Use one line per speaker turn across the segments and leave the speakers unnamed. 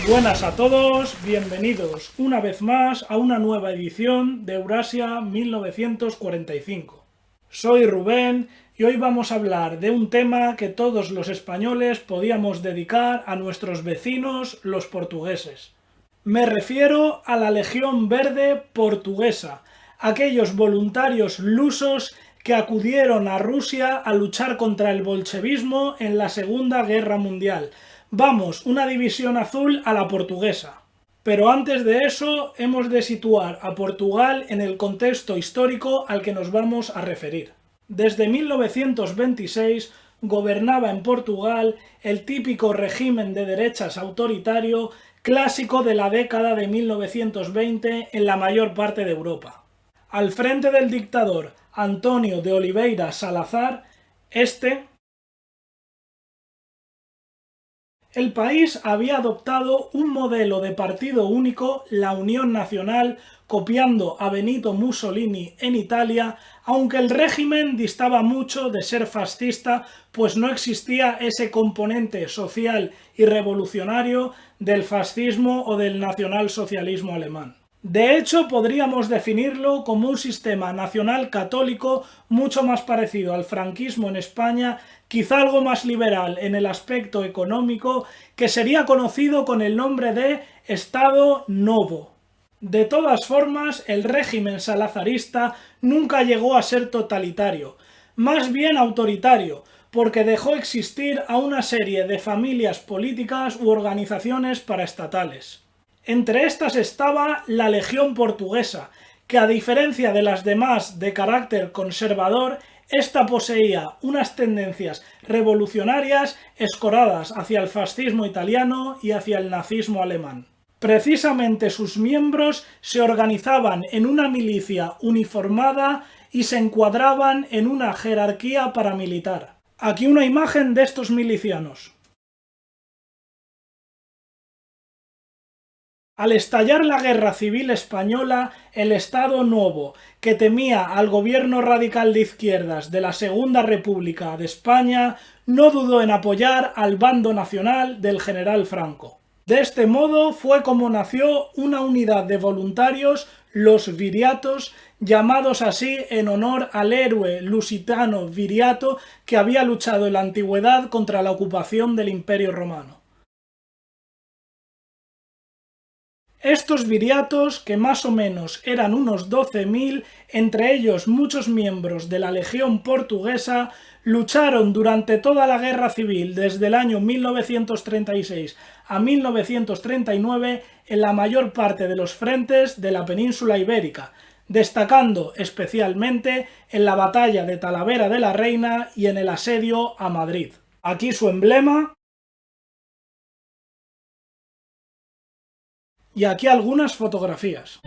Buenas a todos, bienvenidos una vez más a una nueva edición de Eurasia 1945. Soy Rubén y hoy vamos a hablar de un tema que todos los españoles podíamos dedicar a nuestros vecinos, los portugueses. Me refiero a la Legión Verde portuguesa, aquellos voluntarios lusos que acudieron a Rusia a luchar contra el bolchevismo en la Segunda Guerra Mundial. Vamos, una división azul a la portuguesa. Pero antes de eso, hemos de situar a Portugal en el contexto histórico al que nos vamos a referir. Desde 1926 gobernaba en Portugal el típico régimen de derechas autoritario clásico de la década de 1920 en la mayor parte de Europa. Al frente del dictador António de Oliveira Salazar, el país había adoptado un modelo de partido único, la Unión Nacional, copiando a Benito Mussolini en Italia, aunque el régimen distaba mucho de ser fascista, pues no existía ese componente social y revolucionario del fascismo o del nacionalsocialismo alemán. De hecho, podríamos definirlo como un sistema nacional católico mucho más parecido al franquismo en España, quizá algo más liberal en el aspecto económico, que sería conocido con el nombre de Estado Novo. De todas formas, el régimen salazarista nunca llegó a ser totalitario, más bien autoritario, porque dejó existir a una serie de familias políticas u organizaciones paraestatales. Entre estas estaba la Legión Portuguesa, que a diferencia de las demás de carácter conservador, esta poseía unas tendencias revolucionarias escoradas hacia el fascismo italiano y hacia el nazismo alemán. Precisamente sus miembros se organizaban en una milicia uniformada y se encuadraban en una jerarquía paramilitar. Aquí una imagen de estos milicianos. Al estallar la Guerra Civil Española, el Estado Novo, que temía al gobierno radical de izquierdas de la Segunda República de España, no dudó en apoyar al bando nacional del general Franco. De este modo fue como nació una unidad de voluntarios, los Viriatos, llamados así en honor al héroe lusitano Viriato que había luchado en la antigüedad contra la ocupación del Imperio Romano. Estos viriatos, que más o menos eran unos 12.000, entre ellos muchos miembros de la Legión Portuguesa, lucharon durante toda la Guerra Civil desde el año 1936 a 1939 en la mayor parte de los frentes de la península ibérica, destacando especialmente en la batalla de Talavera de la Reina y en el asedio a Madrid. Aquí su emblema. Y aquí algunas fotografías.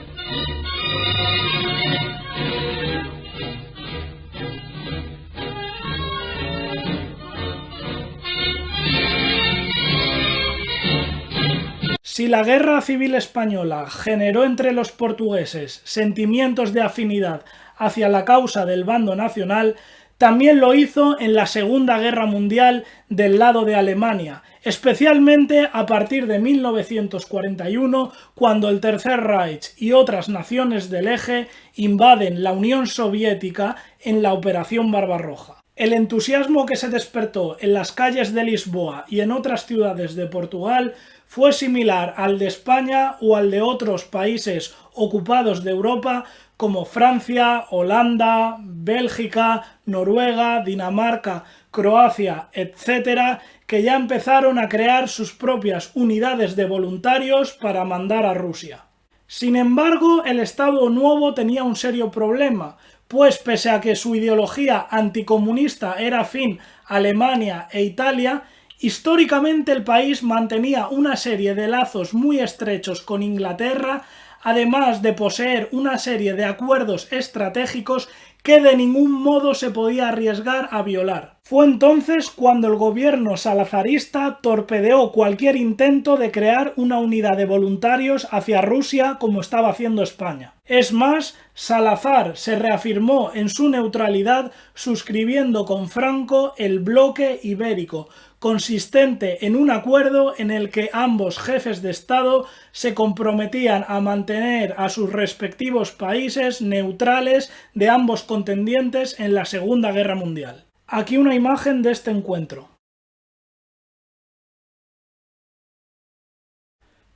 Si la Guerra Civil Española generó entre los portugueses sentimientos de afinidad hacia la causa del bando nacional, también lo hizo en la Segunda Guerra Mundial del lado de Alemania, especialmente a partir de 1941, cuando el Tercer Reich y otras naciones del Eje invaden la Unión Soviética en la Operación Barbarroja. El entusiasmo que se despertó en las calles de Lisboa y en otras ciudades de Portugal fue similar al de España o al de otros países ocupados de Europa como Francia, Holanda, Bélgica, Noruega, Dinamarca, Croacia, etc., que ya empezaron a crear sus propias unidades de voluntarios para mandar a Rusia. Sin embargo, el Estado Nuevo tenía un serio problema, pues pese a que su ideología anticomunista era afín a Alemania e Italia, históricamente el país mantenía una serie de lazos muy estrechos con Inglaterra, además de poseer una serie de acuerdos estratégicos que de ningún modo se podía arriesgar a violar. Fue entonces cuando el gobierno salazarista torpedeó cualquier intento de crear una unidad de voluntarios hacia Rusia como estaba haciendo España. Es más, Salazar se reafirmó en su neutralidad suscribiendo con Franco el bloque ibérico, consistente en un acuerdo en el que ambos jefes de Estado se comprometían a mantener a sus respectivos países neutrales de ambos contendientes en la Segunda Guerra Mundial. Aquí una imagen de este encuentro.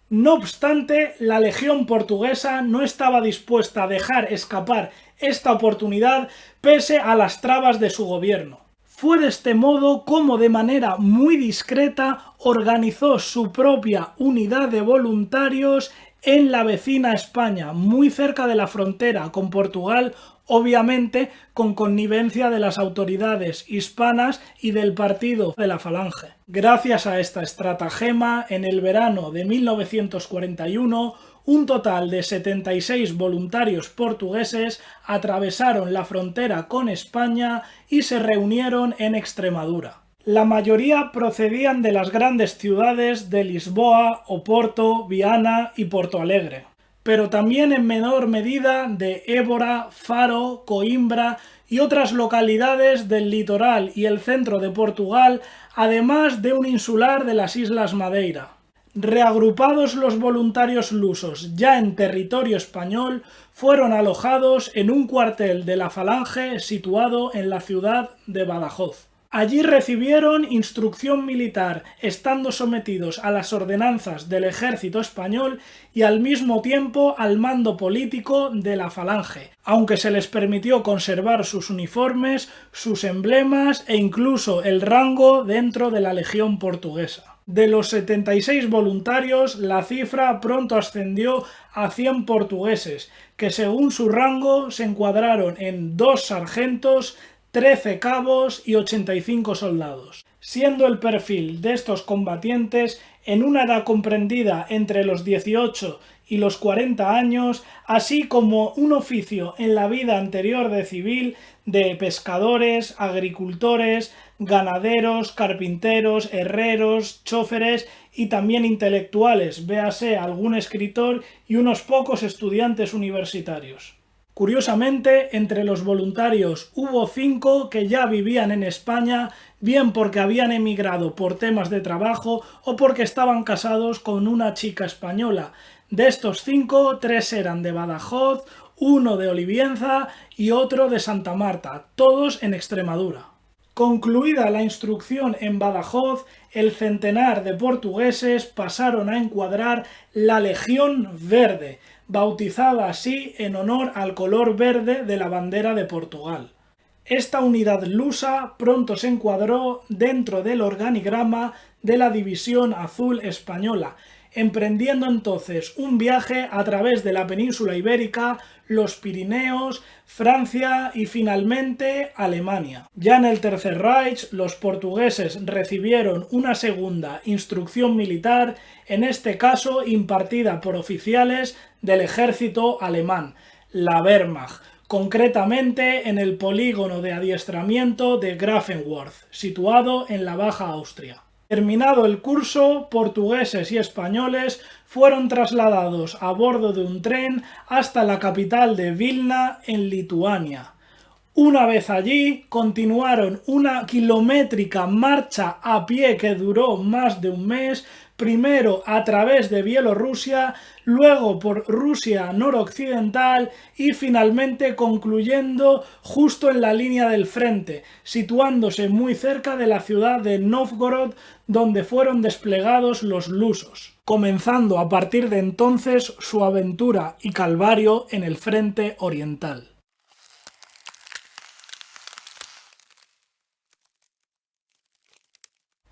No obstante, la legión portuguesa no estaba dispuesta a dejar escapar esta oportunidad pese a las trabas de su gobierno. Fue de este modo como de manera muy discreta organizó su propia unidad de voluntarios en la vecina España, muy cerca de la frontera con Portugal, obviamente con connivencia de las autoridades hispanas y del partido de la Falange. Gracias a esta estratagema, en el verano de 1941, un total de 76 voluntarios portugueses atravesaron la frontera con España y se reunieron en Extremadura. La mayoría procedían de las grandes ciudades de Lisboa, Oporto, Viana y Porto Alegre, pero también en menor medida de Évora, Faro, Coimbra y otras localidades del litoral y el centro de Portugal, además de un insular de las Islas Madeira. Reagrupados los voluntarios lusos ya en territorio español, fueron alojados en un cuartel de la Falange situado en la ciudad de Badajoz. Allí recibieron instrucción militar, estando sometidos a las ordenanzas del ejército español y al mismo tiempo al mando político de la Falange, aunque se les permitió conservar sus uniformes, sus emblemas e incluso el rango dentro de la Legión portuguesa. De los 76 voluntarios, la cifra pronto ascendió a 100 portugueses, que según su rango se encuadraron en 2 sargentos, 13 cabos y 85 soldados, siendo el perfil de estos combatientes en una edad comprendida entre los 18 y los 40 años, así como un oficio en la vida anterior de civil de pescadores, agricultores, ganaderos, carpinteros, herreros, chóferes y también intelectuales, véase algún escritor y unos pocos estudiantes universitarios. Curiosamente, entre los voluntarios hubo 5 que ya vivían en España, bien porque habían emigrado por temas de trabajo o porque estaban casados con una chica española. De estos 5, 3 eran de Badajoz, 1 de Olivienza y otro de Santa Marta, todos en Extremadura. Concluida la instrucción en Badajoz, el centenar de portugueses pasaron a encuadrar la Legión Verde, bautizada así en honor al color verde de la bandera de Portugal. Esta unidad lusa pronto se encuadró dentro del organigrama de la División Azul Española, emprendiendo entonces un viaje a través de la península ibérica, los Pirineos, Francia y finalmente Alemania. Ya en el Tercer Reich, los portugueses recibieron una segunda instrucción militar, en este caso impartida por oficiales del ejército alemán, la Wehrmacht, concretamente en el polígono de adiestramiento de Grafenwörth, situado en la Baja Austria. Terminado el curso, portugueses y españoles fueron trasladados a bordo de un tren hasta la capital de Vilna, en Lituania. Una vez allí, continuaron una kilométrica marcha a pie que duró más de un mes, primero a través de Bielorrusia, luego por Rusia noroccidental y finalmente concluyendo justo en la línea del frente, situándose muy cerca de la ciudad de Novgorod, donde fueron desplegados los lusos, comenzando a partir de entonces su aventura y calvario en el frente oriental.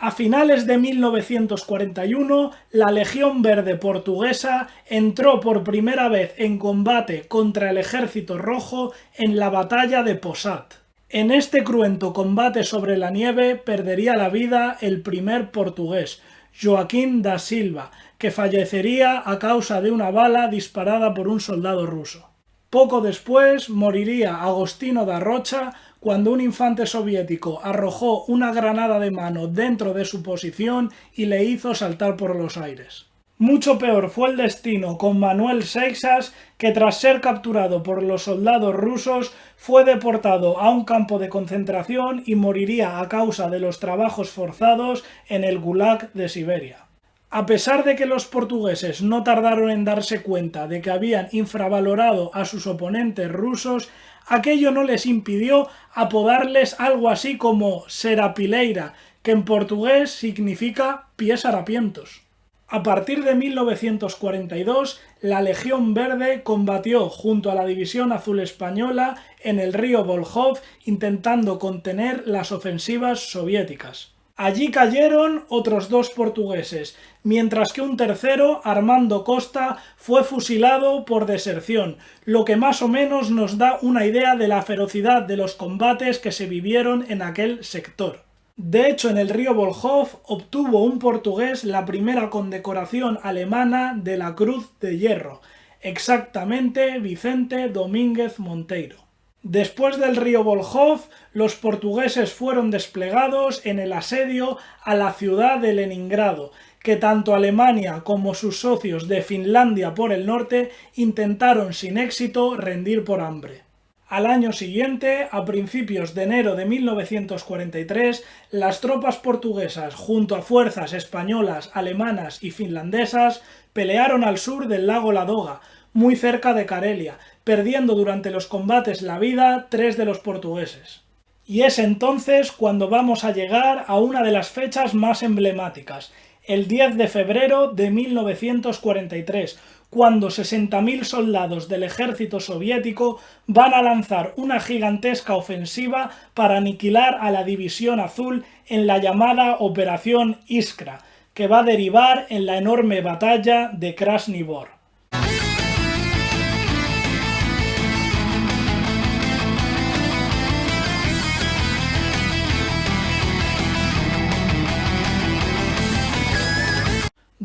A finales de 1941, la Legión Verde portuguesa entró por primera vez en combate contra el Ejército Rojo en la batalla de Posat. En este cruento combate sobre la nieve perdería la vida el primer portugués, Joaquim da Silva, que fallecería a causa de una bala disparada por un soldado ruso. Poco después moriría Agostinho da Rocha cuando un infante soviético arrojó una granada de mano dentro de su posición y le hizo saltar por los aires. Mucho peor fue el destino con Manuel Seixas, que tras ser capturado por los soldados rusos fue deportado a un campo de concentración y moriría a causa de los trabajos forzados en el Gulag de Siberia. A pesar de que los portugueses no tardaron en darse cuenta de que habían infravalorado a sus oponentes rusos, aquello no les impidió apodarles algo así como Serapileira, que en portugués significa pies harapientos. A partir de 1942, la Legión Verde combatió junto a la División Azul Española en el río Volkhov, intentando contener las ofensivas soviéticas. Allí cayeron otros 2 portugueses, mientras que un tercero, Armando Costa, fue fusilado por deserción, lo que más o menos nos da una idea de la ferocidad de los combates que se vivieron en aquel sector. De hecho, en el río Volkhov obtuvo un portugués la primera condecoración alemana de la Cruz de Hierro, exactamente Vicente Domínguez Monteiro. Después del río Volkhov, los portugueses fueron desplegados en el asedio a la ciudad de Leningrado, que tanto Alemania como sus socios de Finlandia por el norte intentaron sin éxito rendir por hambre. Al año siguiente, a principios de enero de 1943, las tropas portuguesas, junto a fuerzas españolas, alemanas y finlandesas, pelearon al sur del lago Ladoga, muy cerca de Karelia, perdiendo durante los combates la vida 3 de los portugueses. Y es entonces cuando vamos a llegar a una de las fechas más emblemáticas, el 10 de febrero de 1943, cuando 60.000 soldados del ejército soviético van a lanzar una gigantesca ofensiva para aniquilar a la División Azul en la llamada Operación Iskra, que va a derivar en la enorme batalla de Krasni Bor.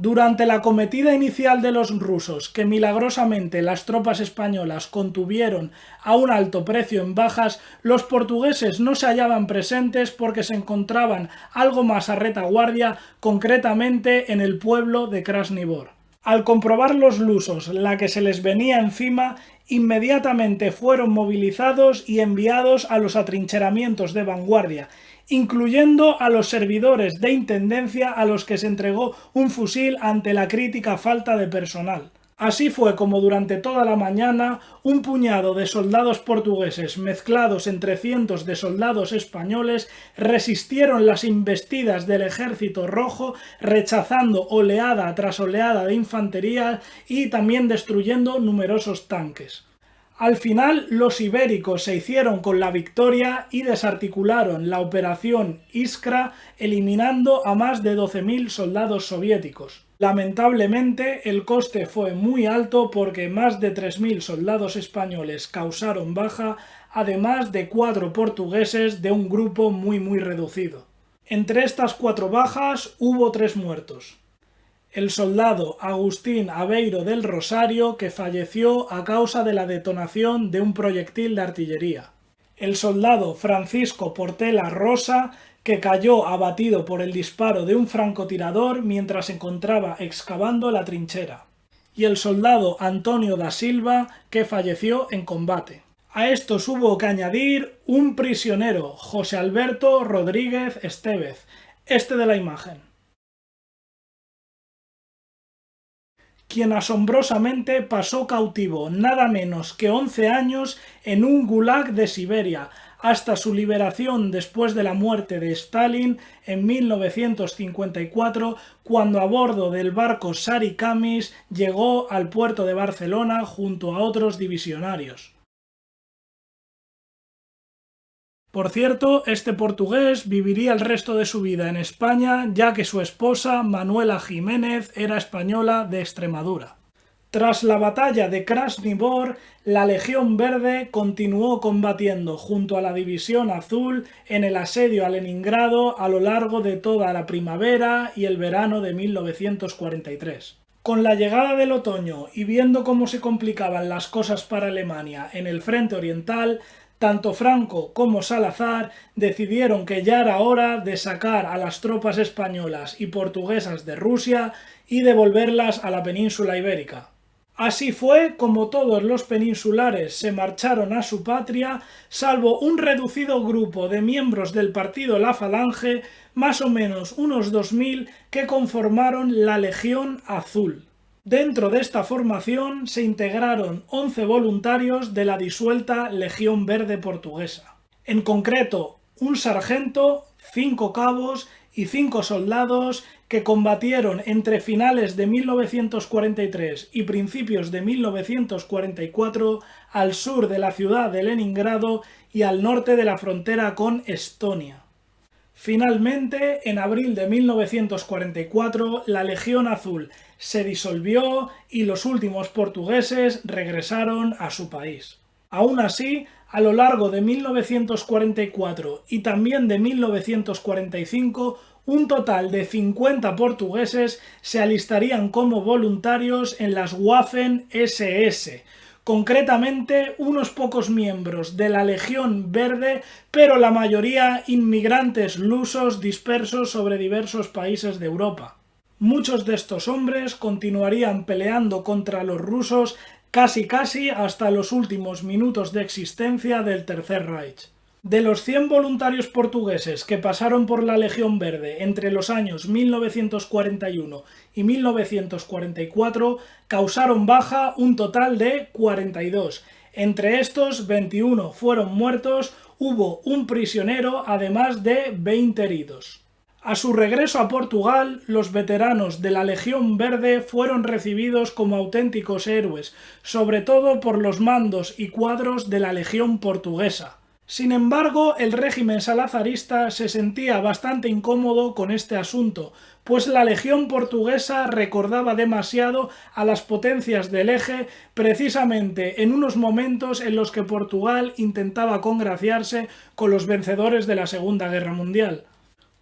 Durante la acometida inicial de los rusos, que milagrosamente las tropas españolas contuvieron a un alto precio en bajas, los portugueses no se hallaban presentes porque se encontraban algo más a retaguardia, concretamente en el pueblo de Krasni Bor. Al comprobar los lusos la que se les venía encima, inmediatamente fueron movilizados y enviados a los atrincheramientos de vanguardia, incluyendo a los servidores de intendencia a los que se entregó un fusil ante la crítica falta de personal. Así fue como durante toda la mañana un puñado de soldados portugueses mezclados entre cientos de soldados españoles resistieron las embestidas del Ejército Rojo, rechazando oleada tras oleada de infantería y también destruyendo numerosos tanques. Al final, los ibéricos se hicieron con la victoria y desarticularon la operación Iskra, eliminando a más de 12.000 soldados soviéticos. Lamentablemente, el coste fue muy alto porque más de 3.000 soldados españoles causaron baja, además de 4 portugueses de un grupo muy reducido. Entre estas 4 bajas hubo 3 muertos. El soldado Agustín Aveiro del Rosario, que falleció a causa de la detonación de un proyectil de artillería. El soldado Francisco Portela Rosa, que cayó abatido por el disparo de un francotirador mientras se encontraba excavando la trinchera. Y el soldado Antonio da Silva, que falleció en combate. A estos hubo que añadir un prisionero, José Alberto Rodríguez Estevez, este de la imagen, quien asombrosamente pasó cautivo nada menos que 11 años en un gulag de Siberia, hasta su liberación después de la muerte de Stalin en 1954, cuando a bordo del barco Sarikamis llegó al puerto de Barcelona junto a otros divisionarios. Por cierto, este portugués viviría el resto de su vida en España, ya que su esposa, Manuela Jiménez, era española de Extremadura. Tras la batalla de Krasni Bor, la Legión Verde continuó combatiendo junto a la División Azul en el asedio a Leningrado a lo largo de toda la primavera y el verano de 1943. Con la llegada del otoño y viendo cómo se complicaban las cosas para Alemania en el frente oriental, Tanto Franco como Salazar decidieron que ya era hora de sacar a las tropas españolas y portuguesas de Rusia y devolverlas a la península ibérica. Así fue como todos los peninsulares se marcharon a su patria, salvo un reducido grupo de miembros del partido La Falange, más o menos unos 2000, que conformaron la Legión Azul. Dentro de esta formación se integraron 11 voluntarios de la disuelta Legión Verde portuguesa. En concreto, un sargento, 5 cabos y 5 soldados que combatieron entre finales de 1943 y principios de 1944 al sur de la ciudad de Leningrado y al norte de la frontera con Estonia. Finalmente, en abril de 1944, la Legión Azul se disolvió y los últimos portugueses regresaron a su país. Aún así, a lo largo de 1944 y también de 1945, un total de 50 portugueses se alistarían como voluntarios en las Waffen-SS, concretamente unos pocos miembros de la Legión Verde, pero la mayoría inmigrantes lusos dispersos sobre diversos países de Europa. Muchos de estos hombres continuarían peleando contra los rusos casi hasta los últimos minutos de existencia del Tercer Reich. De los 100 voluntarios portugueses que pasaron por la Legión Verde entre los años 1941 y 1944, causaron baja un total de 42. Entre estos, 21 fueron muertos, hubo un prisionero, además de 20 heridos. A su regreso a Portugal, los veteranos de la Legión Verde fueron recibidos como auténticos héroes, sobre todo por los mandos y cuadros de la Legión Portuguesa. Sin embargo, el régimen salazarista se sentía bastante incómodo con este asunto, pues la Legión Portuguesa recordaba demasiado a las potencias del Eje, precisamente en unos momentos en los que Portugal intentaba congraciarse con los vencedores de la Segunda Guerra Mundial.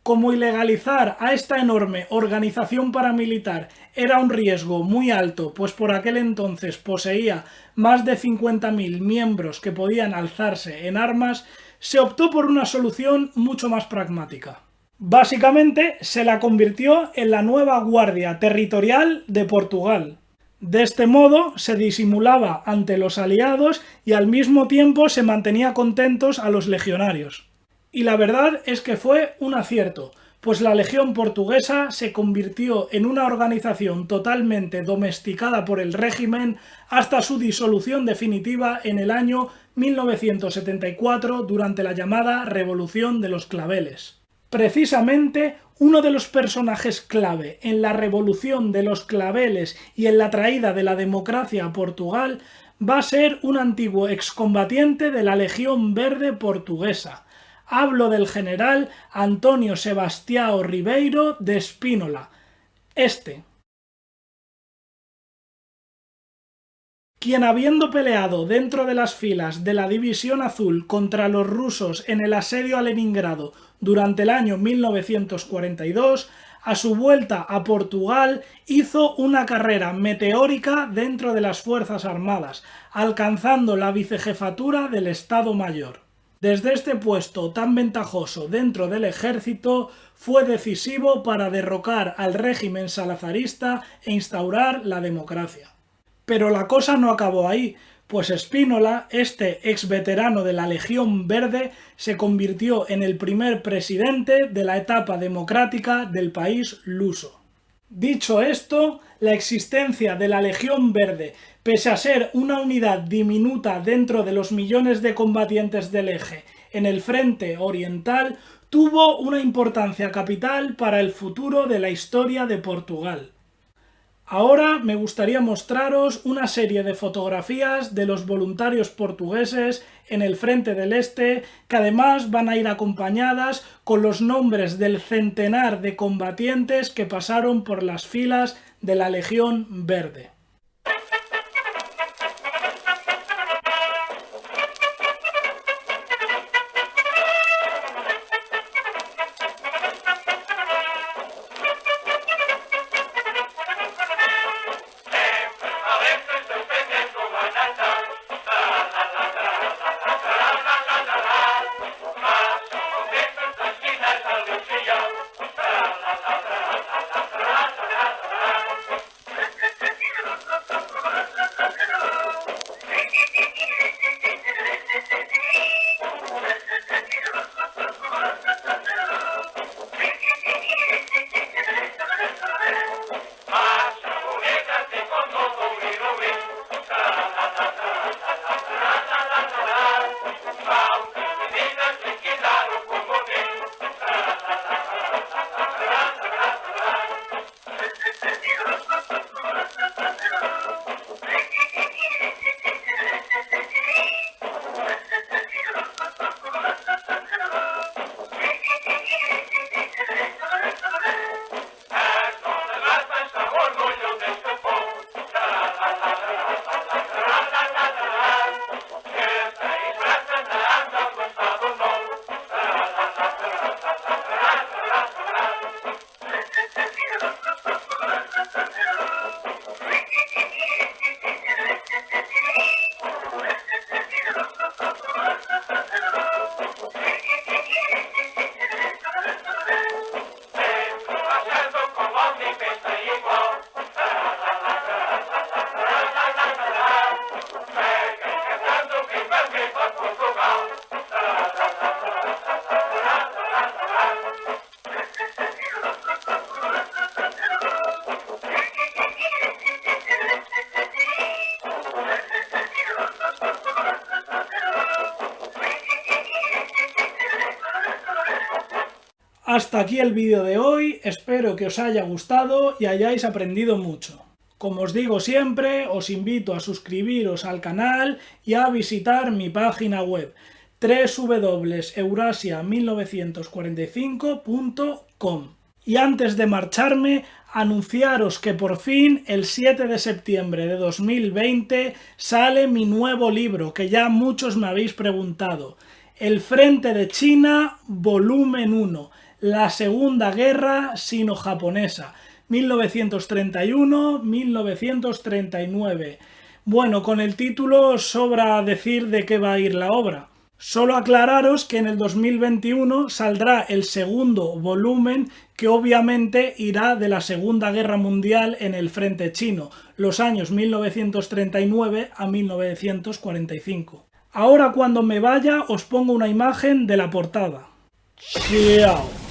Como ilegalizar a esta enorme organización paramilitar era un riesgo muy alto, pues por aquel entonces poseía más de 50.000 miembros que podían alzarse en armas, se optó por una solución mucho más pragmática. Básicamente se la convirtió en la nueva Guardia Territorial de Portugal. De este modo se disimulaba ante los aliados y al mismo tiempo se mantenía contentos a los legionarios. Y la verdad es que fue un acierto, pues la Legión Portuguesa se convirtió en una organización totalmente domesticada por el régimen hasta su disolución definitiva en el año 1974 durante la llamada Revolución de los Claveles. Precisamente uno de los personajes clave en la Revolución de los Claveles y en la traída de la democracia a Portugal va a ser un antiguo excombatiente de la Legión Verde portuguesa. Hablo del general Antonio Sebastião Ribeiro de Espínola, quien habiendo peleado dentro de las filas de la División Azul contra los rusos en el asedio a Leningrado durante el año 1942, a su vuelta a Portugal hizo una carrera meteórica dentro de las Fuerzas Armadas, alcanzando la vicejefatura del Estado Mayor. Desde este puesto tan ventajoso dentro del ejército fue decisivo para derrocar al régimen salazarista e instaurar la democracia. Pero la cosa no acabó ahí, pues Espínola, este exveterano de la Legión Verde, se convirtió en el primer presidente de la etapa democrática del país luso. Dicho esto, la existencia de la Legión Verde, pese a ser una unidad diminuta dentro de los millones de combatientes del Eje en el frente oriental, tuvo una importancia capital para el futuro de la historia de Portugal. Ahora me gustaría mostraros una serie de fotografías de los voluntarios portugueses en el frente del Este, que además van a ir acompañadas con los nombres del centenar de combatientes que pasaron por las filas de la Legión Verde. Hasta aquí el vídeo de hoy, espero que os haya gustado y hayáis aprendido mucho. Como os digo siempre, os invito a suscribiros al canal y a visitar mi página web www.eurasia1945.com. Y antes de marcharme, anunciaros que por fin el 7 de septiembre de 2020 sale mi nuevo libro, que ya muchos me habéis preguntado. El Frente de China, volumen 1, la Segunda Guerra Sino-Japonesa, 1931-1939. Bueno, con el título sobra decir de qué va a ir la obra. Solo aclararos que en el 2021 saldrá el segundo volumen, que obviamente irá de la Segunda Guerra Mundial en el frente chino, los años 1939 a 1945. Ahora cuando me vaya os pongo una imagen de la portada. ¡Chao!